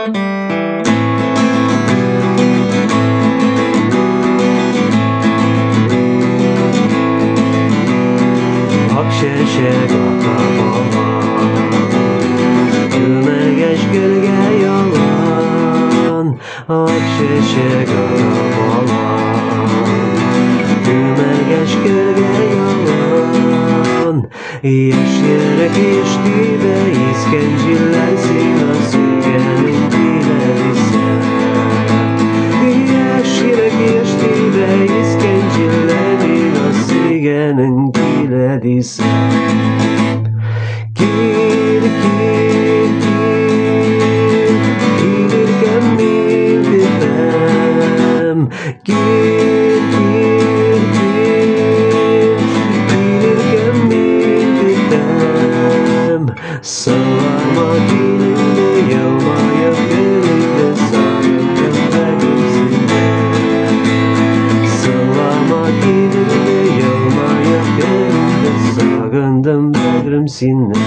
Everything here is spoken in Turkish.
Akşeşe kahraman Gümegeç gölge yalan Akşeşe kahraman Gümegeç gölge yalan Yaş yere geçti ve iskenciler sinası gelin dilerse Yaş yere geçti ve iskenciler sinası gelin dilerse Gir gelirken bildirem Gir gelirken bildirem Sağlama dilinde yağmaya gelinde sarıldım begrimsinde Sağlama dilinde yağmaya gelinde sarıldım begrimsinde